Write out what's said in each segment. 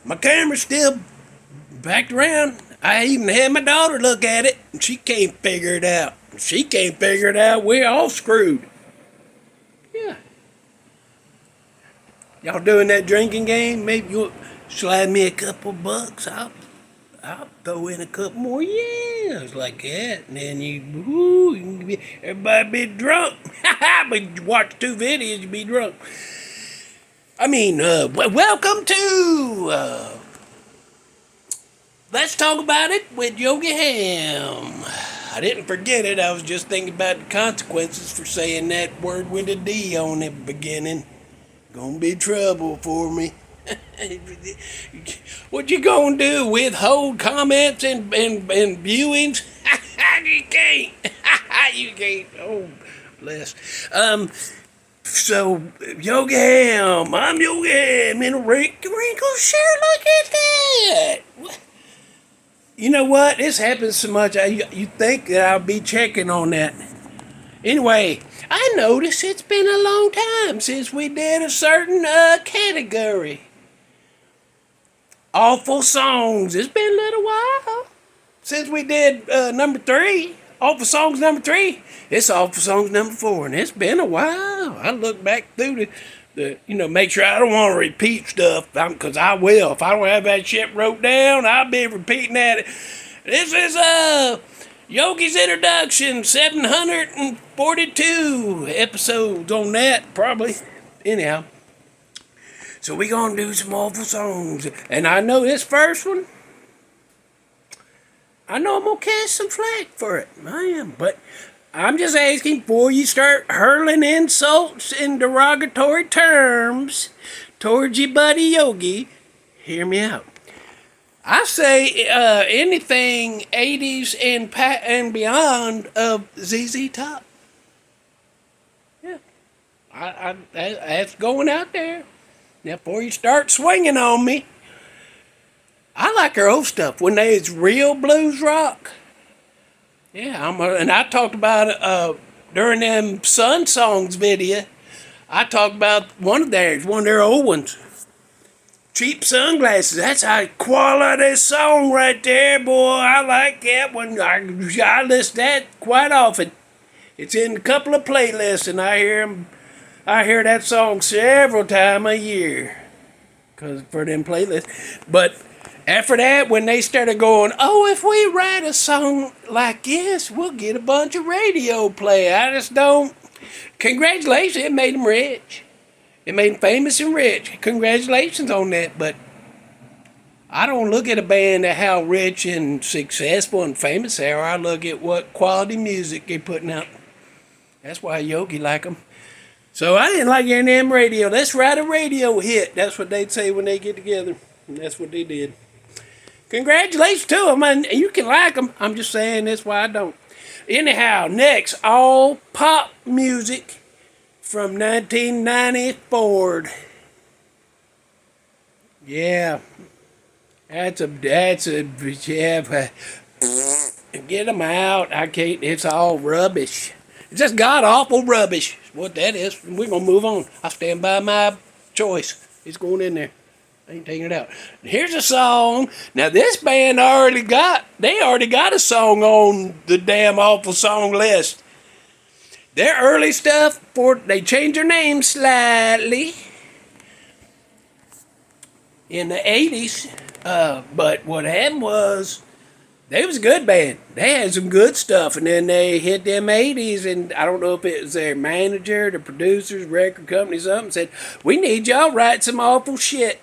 My camera's still backed around. I even had my daughter look at it, and she can't figure it out. If she can't figure it out, we're all screwed. Yeah. Y'all doing that drinking game? Maybe you'll slide me a couple bucks. I'll throw in a couple more years like that, and then everybody be drunk. But you watch 2 videos, you be drunk. I mean, welcome to Let's Talk About It with Yogi Hamm. I didn't forget it. I was just thinking about the consequences for saying that word with a D on the beginning. Gonna be trouble for me. What you gonna do? Withhold comments and viewings? You can't. You can't. Oh, bless. So, Yogi Hamm. I'm Yogi Hamm in a wrinkled shirt. Look at that. You know what? This happens so much. You think that I'll be checking on that. Anyway, I noticed it's been a long time since we did a certain category. Awful songs. It's been a little while since we did number 3. Awful songs number 3. It's awful songs number 4, and it's been a while. I look back through the make sure I don't want to repeat stuff, because I will. If I don't have that shit wrote down, I'll be repeating that. This is Yogi's introduction, 742 episodes on that, probably. Anyhow. So we gonna do some awful songs. And I know this first one, I know I'm gonna catch some flack for it. I am. But I'm just asking before you start hurling insults and derogatory terms towards your buddy Yogi, hear me out. I say anything 80s and beyond of ZZ Top. Yeah. That's going out there. Now, before you start swinging on me, I like her old stuff when there's real blues rock. Yeah, and I talked about it during them Sun Songs video. I talked about one of their old ones. Cheap Sunglasses. That's a quality song right there, boy. I like that one. I listen to that quite often. It's in a couple of playlists, and I hear that song several times a year for them playlists. But after that, when they started going, oh, if we write a song like this, we'll get a bunch of radio play. I just don't. Congratulations, it made them rich. It made them famous and rich. Congratulations on that. But I don't look at a band at how rich and successful and famous they are. I look at what quality music they're putting out. That's why Yogi like them. So I didn't like hearing them radio. Let's write a radio hit. That's what they'd say when they get together. And that's what they did. Congratulations to them. And you can like them. I'm just saying that's why I don't. Anyhow, next, all pop music from 1994. Yeah. That's a, yeah. Get them out. I can't, it's all rubbish. It's just god-awful rubbish. What that is. We're going to move on. I stand by my choice. It's going in there. I ain't taking it out. Here's a song. Now, this band already got a song on the damn awful song list. Their early stuff, they changed their name slightly in the 80s. But what happened was, they was a good band. They had some good stuff, and then they hit them 80s, and I don't know if it was their manager, the producers, record company, something, said, we need y'all write some awful shit.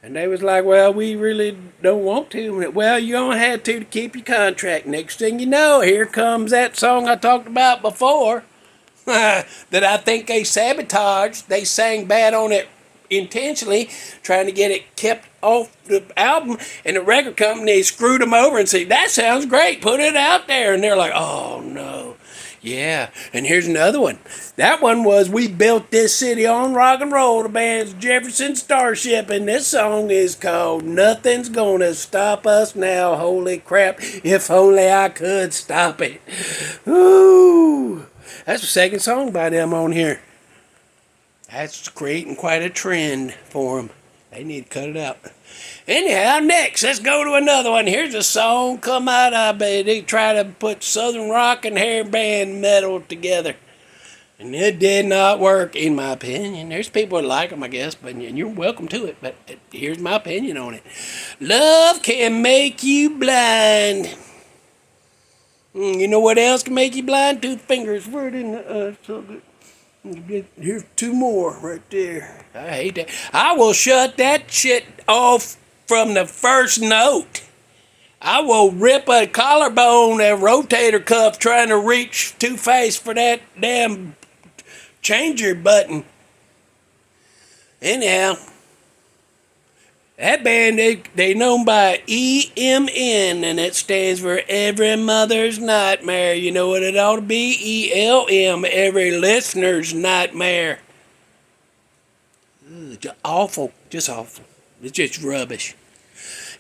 And they was like, well, we really don't want to. Well, you don't have to keep your contract. Next thing you know, here comes that song I talked about before that I think they sabotaged. They sang bad on it intentionally, trying to get it kept off the album, and the record company screwed them over and said, that sounds great, put it out there. And they're like, oh no. Yeah, and here's another one. That one was We Built This City on Rock and Roll, the band's Jefferson Starship, and this song is called Nothing's Gonna Stop Us Now. Holy crap, if only I could stop it. Ooh, that's the second song by them on here. That's creating quite a trend for them. They need to cut it out. Anyhow, next, let's go to another one. Here's a song come out of, they try to put Southern rock and hair band metal together. And it did not work, in my opinion. There's people that like them, I guess, but you're welcome to it. But here's my opinion on it. Love can make you blind. You know what else can make you blind? 2 fingers. Where it in the, so good. Here's 2 more right there. I hate that. I will shut that shit off from the first note. I will rip a collarbone, a rotator cuff trying to reach too fast for that damn changer button. Anyhow, that band, they known by EMN, and it stands for Every Mother's Nightmare. You know what it ought to be? ELM, Every Listener's Nightmare. Just awful. Just awful. It's just rubbish.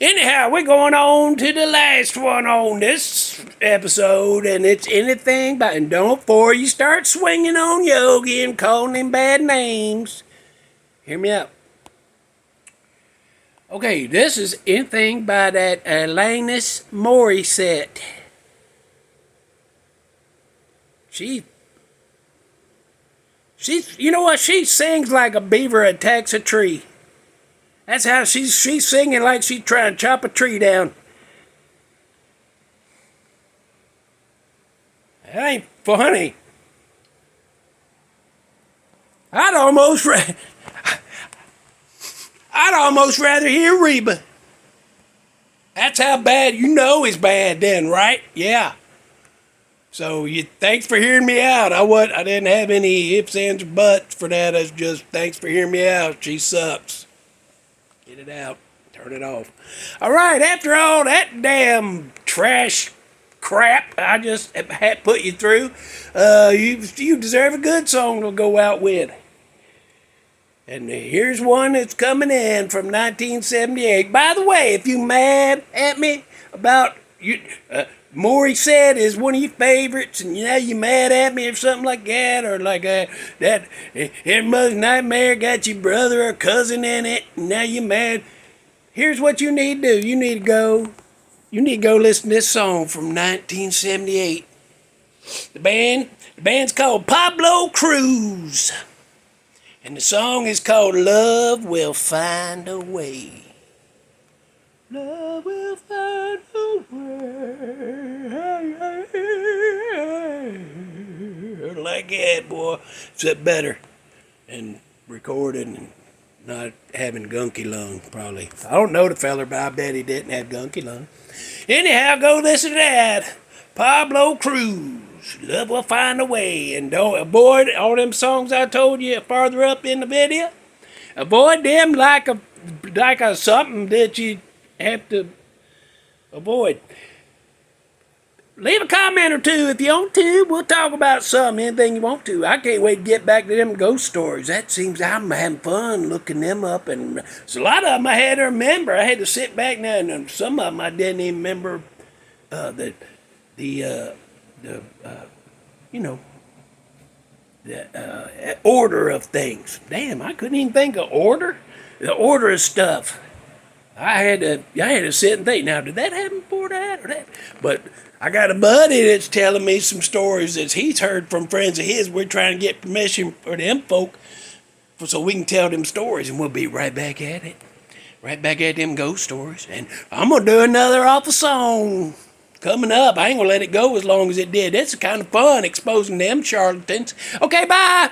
Anyhow, we're going on to the last one on this episode, and it's anything but, and don't before you start swinging on Yogi and calling him bad names. Hear me out. Okay, this is anything by that Alanis Morissette. She's, you know what? She sings like a beaver attacks a tree. That's how she's singing, like she's trying to chop a tree down. That ain't funny. I'd almost rather hear Reba. That's how bad, you know it's bad then, right? Yeah. So thanks for hearing me out. I didn't have any ifs, ands, or buts for that. It's just thanks for hearing me out. She sucks. Get it out. Turn it off. All right, after all that damn trash crap I just had put you through, you deserve a good song to go out with. And here's one that's coming in from 1978. By the way, if you mad at me about Morissette is one of your favorites, and now you mad at me or something like that, or like that Every Mother's Nightmare got your brother or cousin in it, and now you mad. Here's what you need to do. You need to go listen to this song from 1978. The band's called Pablo Cruz. And the song is called Love Will Find a Way. Love will find a way. Like that, boy. Is that better? And recording and not having gunky lung, probably. I don't know the feller, but I bet he didn't have gunky lung. Anyhow, go listen to that. Pablo Cruz. Love will find a way. And don't avoid all them songs I told you farther up in the video. Avoid them like a something that you have to avoid. Leave a comment or two if you want to. We'll talk about something, anything you want to. I can't wait to get back to them ghost stories. That seems I'm having fun looking them up, and so a lot of them I had to remember. I had to sit back now, and some of them I didn't even remember the order of things. Damn, I couldn't even think of order. The order of stuff. I had to sit and think. Now, did that happen before that or that? But I got a buddy that's telling me some stories that he's heard from friends of his. We're trying to get permission for them folk so we can tell them stories, and we'll be right back at it. Right back at them ghost stories. And I'm going to do another awful song coming up. I ain't going to let it go as long as it did. It's kind of fun exposing them charlatans. Okay, bye.